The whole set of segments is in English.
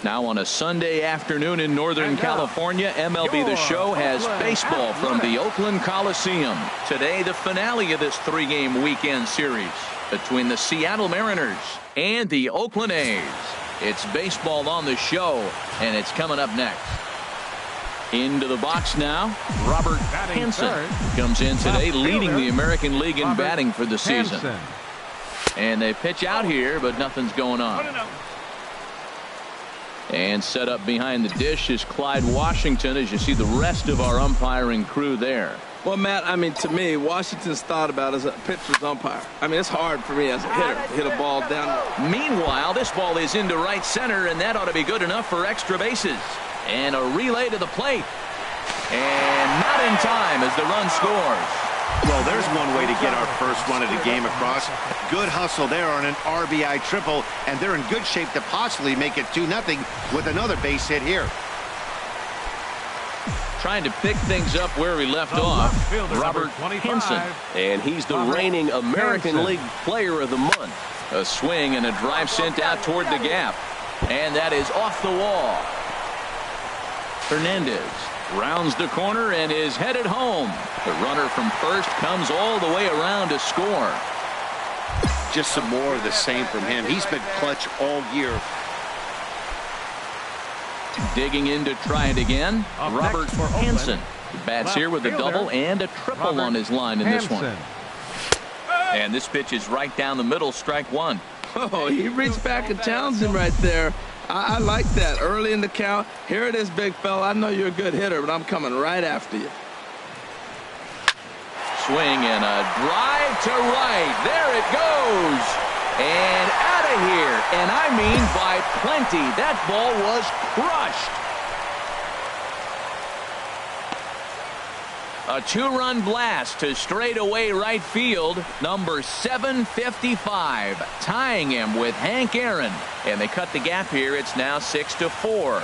Now on a Sunday afternoon in Northern California, MLB The Show has baseball from the Oakland Coliseum. Today, the finale of this three-game weekend series between the Seattle Mariners and the Oakland A's. It's baseball on the show, and it's coming up next. Into the box now, Robert Hansen comes in today, leading the American League in batting for the season. And they pitch out here, but nothing's going on. And set up behind the dish is Clyde Washington, as you see the rest of our umpiring crew there. Well, Matt, I mean, to me, Washington's thought about as a pitcher's umpire. I mean, it's hard for me as a hitter to hit a ball down. Meanwhile, this ball is into right center, and that ought to be good enough for extra bases. And a relay to the plate. And not in time as the run scores. Well, there's one way to get our first run of the game across. Good hustle there on an RBI triple, and they're in good shape to possibly make it 2-0 with another base hit here. Trying to pick things up where we left off, Robert Hansen. And he's the reigning American League Player of the Month. A swing and a drive sent out toward the gap. And that is off the wall. Hernandez rounds the corner and is headed home. The runner from first comes all the way around to score. Just some more of the same from him. He's been clutch all year. Digging in to try it again, Robert Hansen. Bats here with a double and a triple on his line in this one. And this pitch is right down the middle, strike one. Oh, he reached back and challenged him right there. I like that early in the count. Here it is, big fella. I know you're a good hitter, but I'm coming right after you. Swing and a drive to right. There it goes. And out of here. And I mean by plenty. That ball was crushed. A two-run blast to straightaway right field. Number 755, tying him with Hank Aaron. And they cut the gap here. It's now 6-4.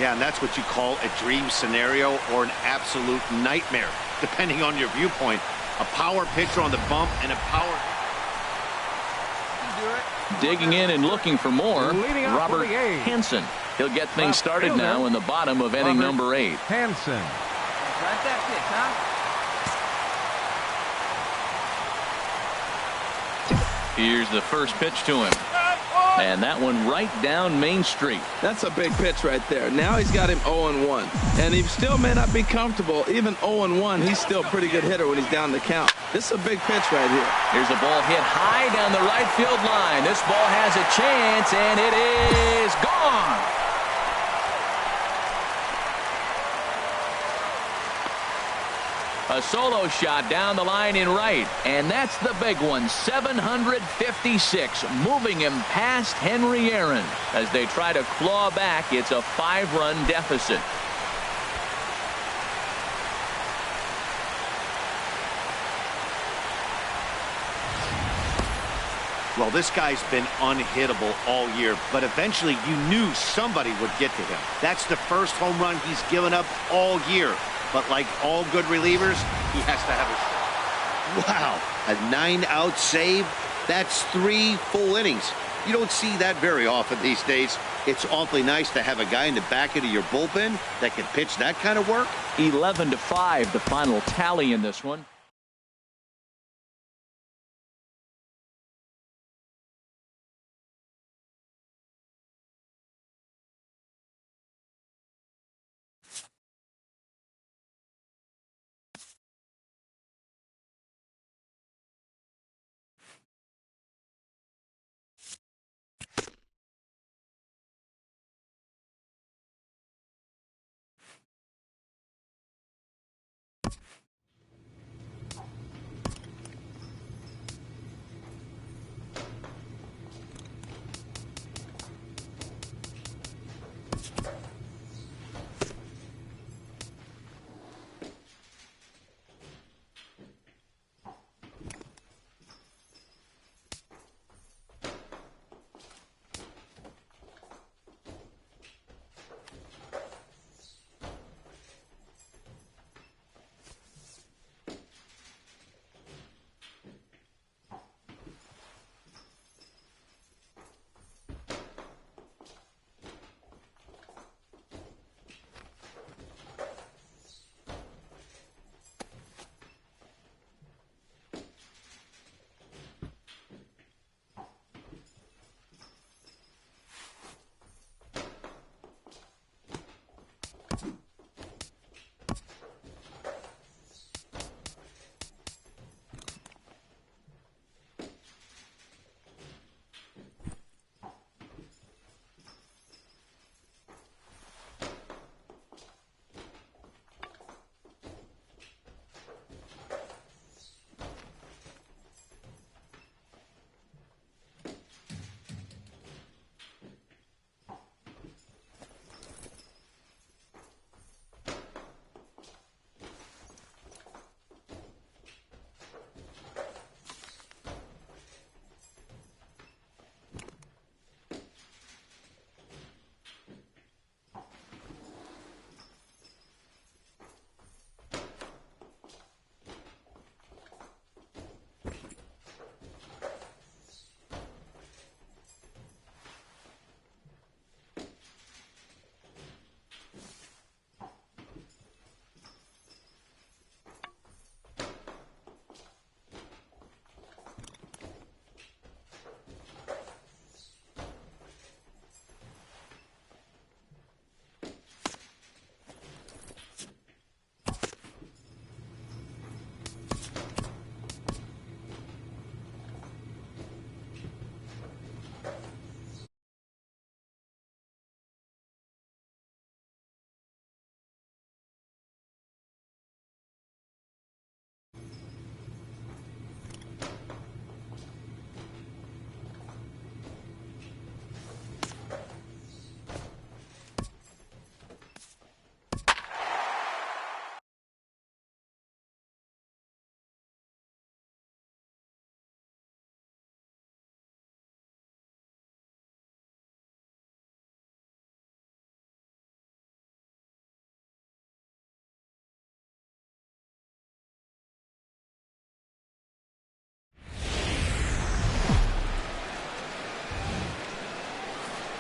Yeah, and that's what you call a dream scenario or an absolute nightmare, depending on your viewpoint. A power pitcher on the bump and a power... Digging in and looking for more, Robert Hansen. He'll get things started now in the bottom of inning number 8. Hansen. Right that pitch, huh? Here's the first pitch to him. And that one right down Main Street. That's a big pitch right there. Now he's got him 0-1. And he still may not be comfortable. Even 0-1, he's still a pretty good hitter when he's down the count. This is a big pitch right here. Here's a ball hit high down the right field line. This ball has a chance, and it is gone. A solo shot down the line in right, and that's the big one. 756, moving him past Henry Aaron. As they try to claw back, it's a 5-run deficit. Well, this guy's been unhittable all year, but eventually you knew somebody would get to him. That's the first home run he's given up all year. But like all good relievers, he has to have a shot. Wow, a 9-out save? That's 3 full innings. You don't see that very often these days. It's awfully nice to have a guy in the back end of your bullpen that can pitch that kind of work. 11-5, the final tally in this one.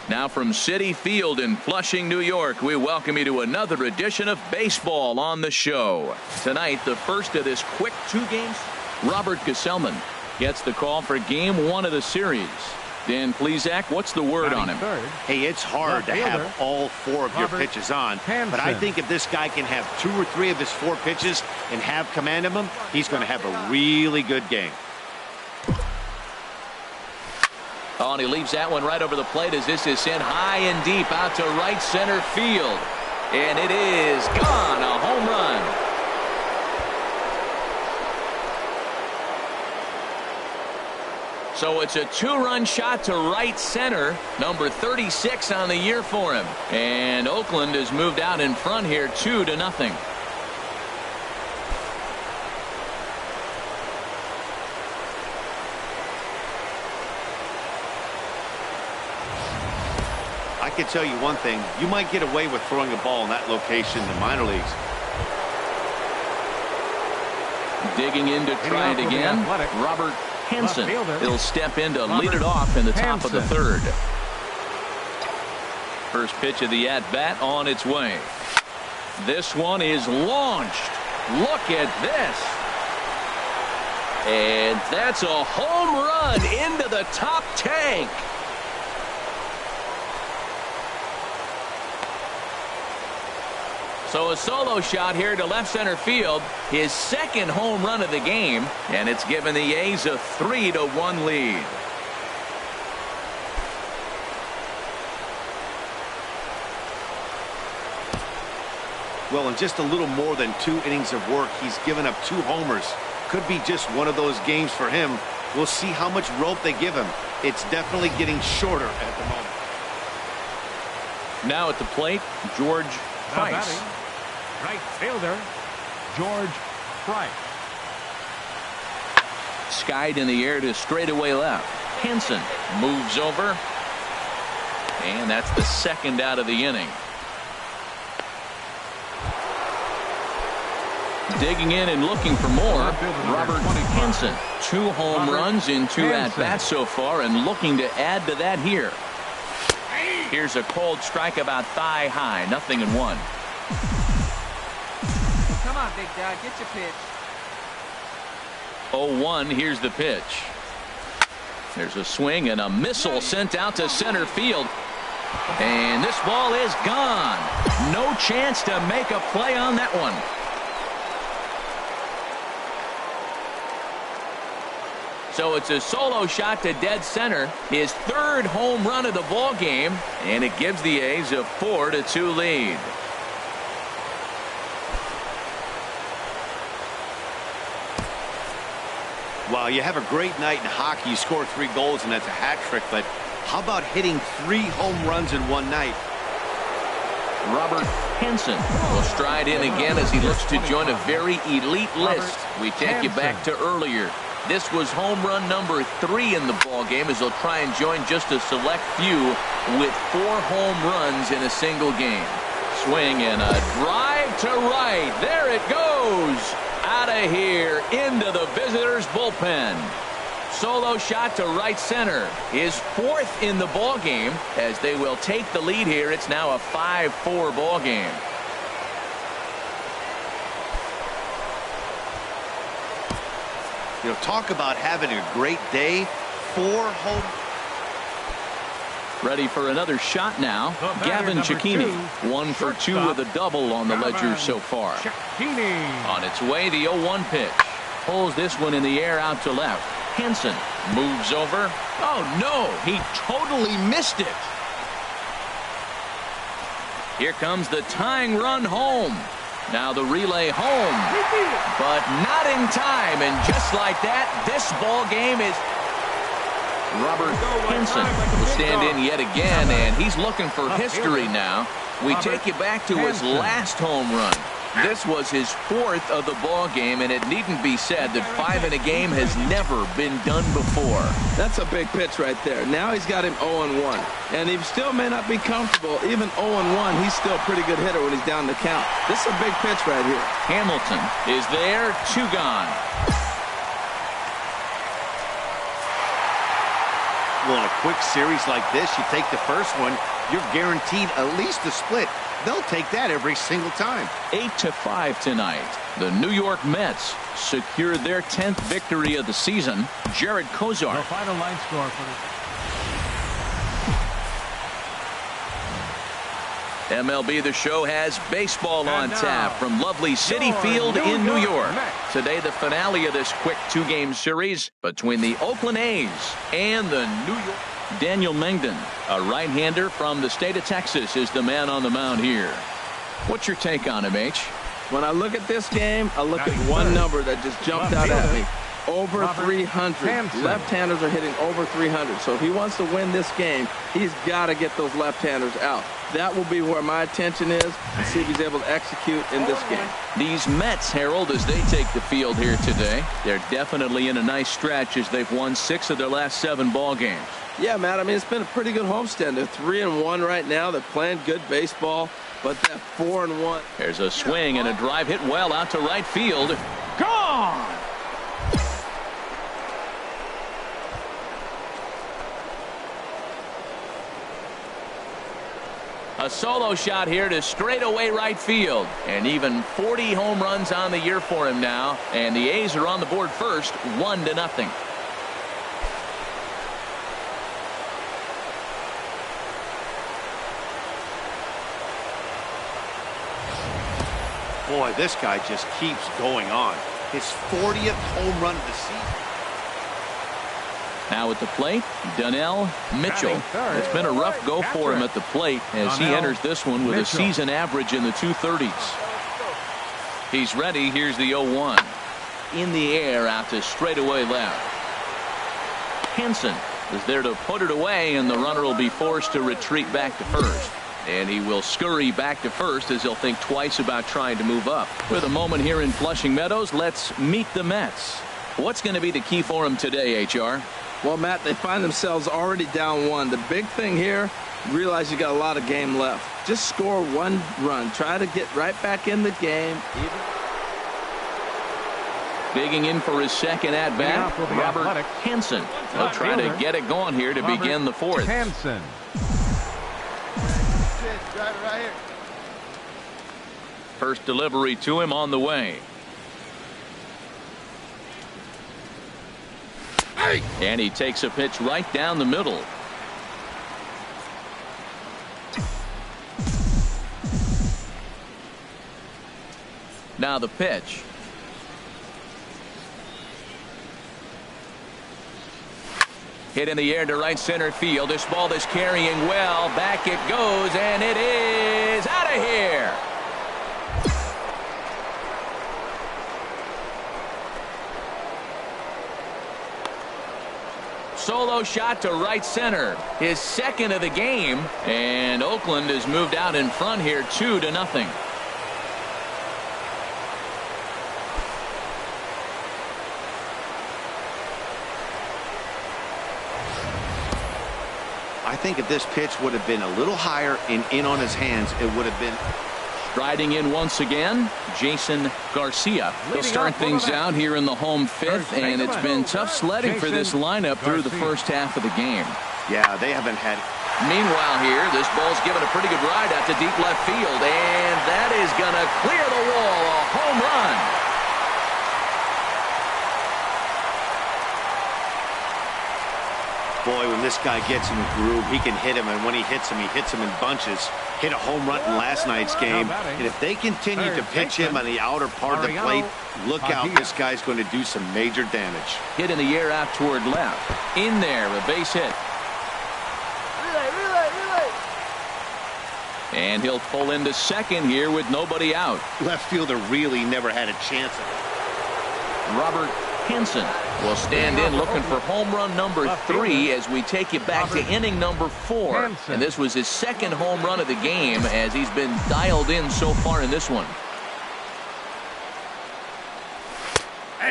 Now from Citi Field in Flushing, New York, we welcome you to another edition of Baseball on the Show. Tonight, the first of this quick 2 games. Robert Gesellman gets the call for Game 1 of the series. Dan Plesac, what's the word on him? Hey, it's hard to have all 4 of your pitches on, but I think if this guy can have 2 or 3 of his 4 pitches and have command of them, he's going to have a really good game. Oh, and he leaves that one right over the plate as this is sent high and deep out to right center field. And it is gone, a home run. So it's a 2-run shot to right center, number 36 on the year for him. And Oakland has moved out in front here 2-0. I can tell you one thing, you might get away with throwing a ball in that location in the minor leagues. Digging in to try it again, Robert Hansen. He'll step in to lead it off in the top of the 3rd. First pitch of the at-bat on its way. This one is launched. Look at this. And that's a home run into the top tank. So a solo shot here to left center field, his 2nd home run of the game, and it's given the A's a 3-1 lead. Well, in just a little more than 2 innings of work, he's given up 2 homers. Could be just one of those games for him. We'll see how much rope they give him. It's definitely getting shorter at the moment. Now at the plate, George Price. Right fielder, George Price. Skied in the air to straightaway left. Hansen moves over. And that's the 2nd out of the inning. Digging in and looking for more, Robert Hansen. 2 home runs in 2 at-bats so far and looking to add to that here. Here's a cold strike about thigh high, 0-1. Come on, big dog, get your pitch. 0-1, here's the pitch. There's a swing and a missile sent out to center field. And this ball is gone. No chance to make a play on that one. So it's a solo shot to dead center, his 3rd home run of the ball game, and it gives the A's a 4-2 lead. Well, you have a great night in hockey. You score 3 goals, and that's a hat trick. But how about hitting 3 home runs in one night? Robert Hansen will stride in again as he looks to join a very elite list. We take you back to earlier. This was home run number 3 in the ball game as he'll try and join just a select few with 4 home runs in a single game. Swing and a drive to right. There it goes. Out of here into the visitors' bullpen. Solo shot to right center. His 4th in the ball game as they will take the lead here. It's now a 5-4 ball game. You know, talk about having a great day. 4 home. Ready for another shot now. Gavin Cecchini, 1 for 2 with a double on the ledger so far. On its way, the 0-1 pitch. Pulls this one in the air out to left. Hansen moves over. Oh, no, he totally missed it. Here comes the tying run home. Now the relay home, but not in time. And just like that, this ball game is... Robert Hansen will stand in yet again, and he's looking for history now. We take you back to his last home run. This was his 4th of the ball game, and it needn't be said that 5 in a game has never been done before. That's a big pitch right there. Now he's got him 0-1, and he still may not be comfortable. Even 0-1, he's still a pretty good hitter when he's down the count. This is a big pitch right here. Hamilton is there, 2 gone. Well, in a quick series like this, you take the first one, you're guaranteed at least a split. They'll take that every single time. 8-5 tonight. The New York Mets secured their 10th victory of the season. Jared Kozar. The final line score for the MLB The Show has baseball on tap from lovely Citi Field in New York. Today, the finale of this quick two-game series between the Oakland A's and the New York. Daniel Mengden, a right-hander from the state of Texas, is the man on the mound here. What's your take on him, H? When I look at this game, I look at one number that just jumped out at me. Over 300. Left-handers are hitting over 300. So if he wants to win this game, he's got to get those left-handers out. That will be where my attention is, and see if he's able to execute in this game. These Mets, Harold, as they take the field here today, they're definitely in a nice stretch as they've won 6 of their last 7 ball games. Yeah, Matt, I mean, it's been a pretty good homestand. They're 3-1 right now. They're playing good baseball, but that 4-1. There's a swing and a drive hit well out to right field. Gone! A solo shot here to straightaway right field. And even 40 home runs on the year for him now. And the A's are on the board first, 1-0. Boy, this guy just keeps going on. His 40th home run of the season. Now at the plate, Donnell Mitchell. It's been a rough go for him at the plate as he enters this one with a season average in the 230s. He's ready. Here's the 0-1. In the air out to straightaway left. Hansen is there to put it away, and the runner will be forced to retreat back to first. And he will scurry back to first as he'll think twice about trying to move up. With a moment here in Flushing Meadows, let's meet the Mets. What's going to be the key for them today, HR? Well, Matt, they find themselves already down 1. The big thing here, realize you got a lot of game left. Just score 1 run. Try to get right back in the game. Digging in for his second at-bat, Robert Hansen. He'll try to get it going here to begin the 4th. Hansen. Right here. First delivery to him on the way. And he takes a pitch right down the middle. Now the pitch. Hit in the air to right center field. This ball is carrying well. Back it goes, and it is out of here. Solo shot to right center. His second of the game. And Oakland has moved out in front here 2-0. I think if this pitch would have been a little higher and in on his hands, it would have been. Striding in once again, Jason Garcia. They'll start things out here in the home 5th, and it's been tough sledding for this lineup through the first half of the game. Yeah, they haven't had. Meanwhile here, this ball's given a pretty good ride out to deep left field, and that is going to clear the wall. A home run. Boy, when this guy gets in the groove, he can hit him, and when he hits him in bunches. Hit a home run in last night's game, and if they continue to pitch him on the outer part of the plate, look out, this guy's going to do some major damage. Hit in the air out toward left. In there, a base hit. Relay. And he'll pull into second here with nobody out. Left fielder really never had a chance. Robert Hansen will stand in looking for home run number 3 as we take you back to inning number 4. And this was his second home run of the game as he's been dialed in so far in this one.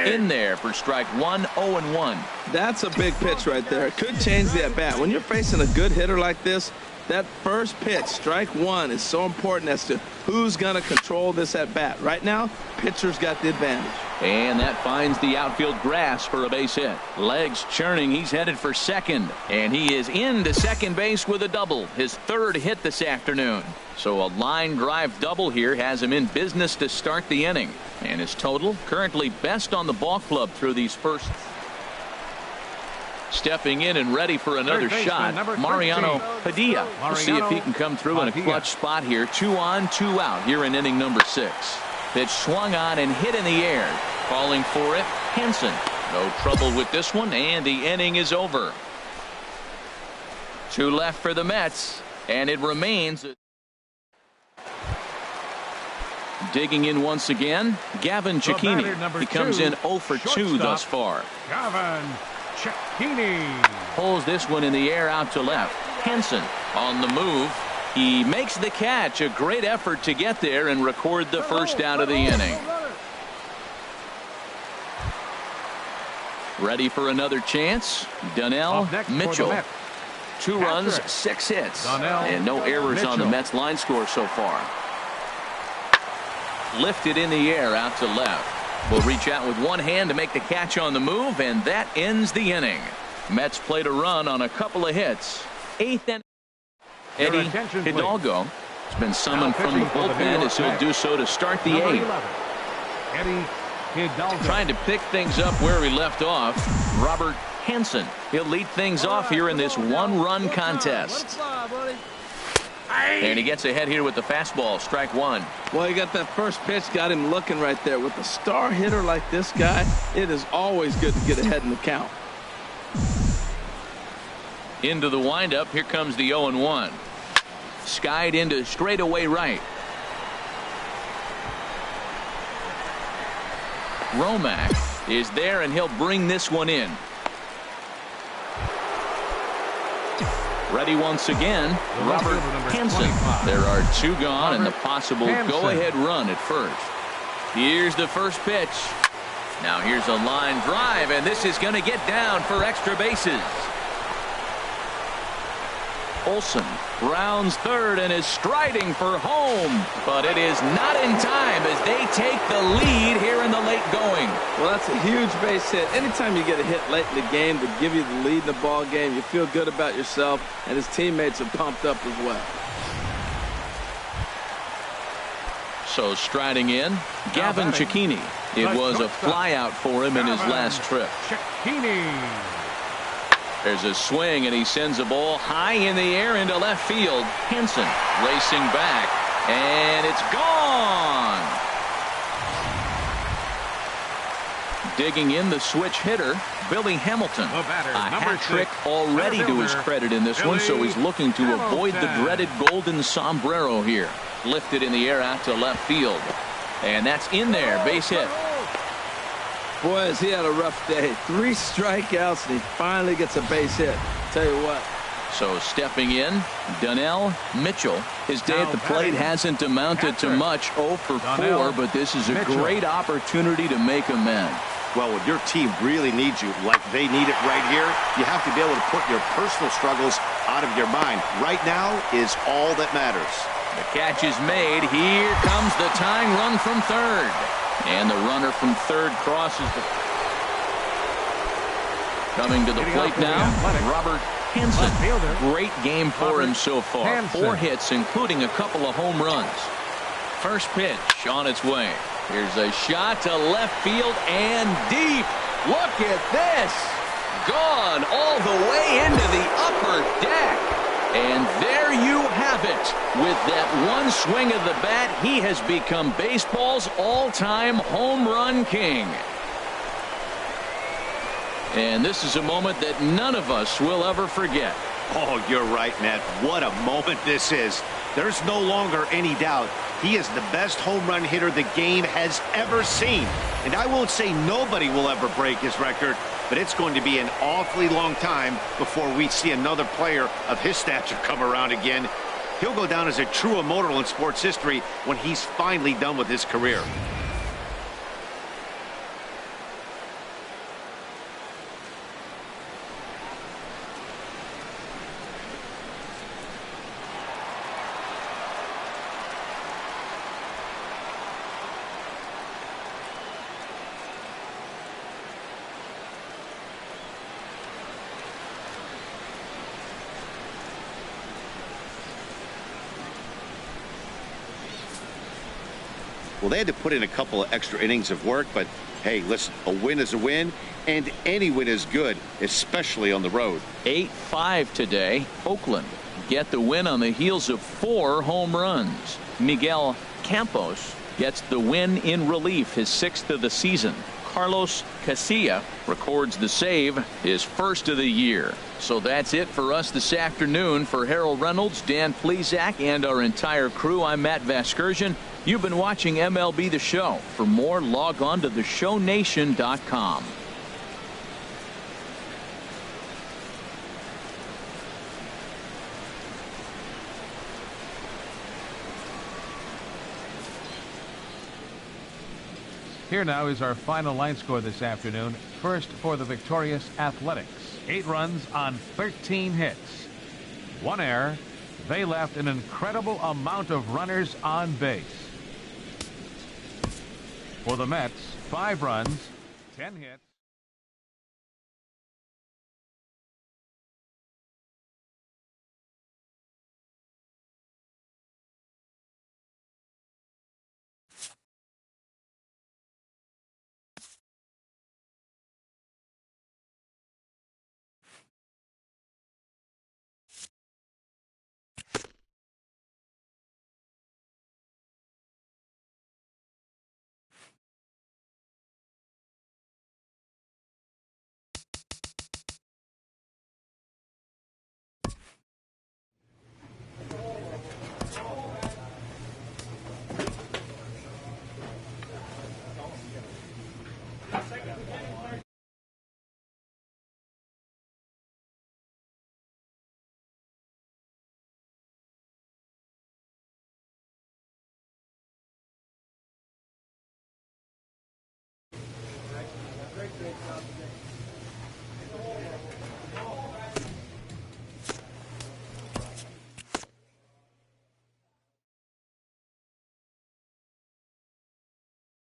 In there for strike 1, 0-1. That's a big pitch right there. It could change the at-bat. When you're facing a good hitter like this, That first pitch, strike one, is so important as to who's going to control this at bat. Right now, pitcher's got the advantage. And that finds the outfield grass for a base hit. Legs churning. He's headed for second. And he is into second base with a double. His third hit this afternoon. So a line drive double here has him in business to start the inning. And his total currently best on the ball club through these first. Stepping in and ready for another shot, Mariano Padilla. We'll see if he can come through in a clutch spot here. 2 on, 2 out here in inning number 6. Pitch swung on and hit in the air. Calling for it, Henson. No trouble with this one, and the inning is over. 2 left for the Mets, and it remains. Digging in once again, Gavin Cecchini. He comes in 0 for 2 thus far. Gavin Cecchini Pulls this one in the air out to left. Henson on the move. He makes the catch. A great effort to get there and record the first out of the inning. Ready for another chance. Donnell Mitchell. 2 runs, 6 hits, and no errors on the Mets line score so far. Lifted in the air out to left. Will reach out with one hand to make the catch on the move, and that ends the inning. Mets played a run on a couple of hits. 8th inning. Eddie Hidalgo has been summoned from the bullpen as he'll do so to start the 8th. Eddie Hidalgo. Trying to pick things up where we left off, Robert Hansen. He'll lead things off here in this 1-run contest. And he gets ahead here with the fastball, strike 1. Well, you got that first pitch, got him looking right there. With a star hitter like this guy, it is always good to get ahead in the count. Into the windup, here comes the 0-1. Skied into straightaway right. Romack is there, and he'll bring this one in. Ready once again, Robert Hansen. There are 2 gone and the possible go-ahead run at first. Here's the first pitch. Now here's a line drive, and this is going to get down for extra bases. Olsen rounds third and is striding for home, but it is not in time as they take the lead here in the late going. Well, that's a huge base hit. Anytime you get a hit late in the game to give you the lead in the ball game, you feel good about yourself, and his teammates are pumped up as well. So striding in, Gavin Cecchini. It was a flyout for him in his last trip. Cecchini. There's a swing, and he sends a ball high in the air into left field. Henson racing back, and it's gone. Digging in the switch hitter, Billy Hamilton. A hat trick already to his credit in this one, so he's looking to avoid the dreaded golden sombrero here. Lifted in the air out to left field, and that's in there, base hit. Boy, has he had a rough day. 3 strikeouts, and he finally gets a base hit. Tell you what. So stepping in, Donnell Mitchell. His day at the plate hasn't amounted to much. 0 for 4, but this is a great opportunity to make amends. Well, when your team really needs you, like they need it right here, you have to be able to put your personal struggles out of your mind. Right now is all that matters. The catch is made. Here comes the tying run from third. And the runner from third crosses the. Coming to the plate now, Robert Hansen. Great game for him so far. 4 hits, including a couple of home runs. First pitch on its way. Here's a shot to left field and deep. Look at this. Gone all the way into the upper deck. And there you have it. With that one swing of the bat, he has become baseball's all-time home run king. And this is a moment that none of us will ever forget. Oh, you're right, Matt. What a moment this is. There's no longer any doubt. He is the best home run hitter the game has ever seen. And I won't say nobody will ever break his record, but it's going to be an awfully long time before we see another player of his stature come around again. He'll go down as a true immortal in sports history when he's finally done with his career. Well, they had to put in a couple of extra innings of work, but hey, listen, a win is a win, and any win is good, especially on the road. 8-5 today. Oakland get the win on the heels of 4 home runs. Miguel Campos gets the win in relief, his 6th of the season. Carlos Casilla records the save, his 1st of the year. So that's it for us this afternoon. For Harold Reynolds, Dan Plesac, and our entire crew, I'm Matt Vasgersian. You've been watching MLB The Show. For more, log on to theshownation.com. Here now is our final line score this afternoon. First for the victorious Athletics. 8 runs on 13 hits. 1 error. They left an incredible amount of runners on base. For the Mets, 5 runs, 10 hits.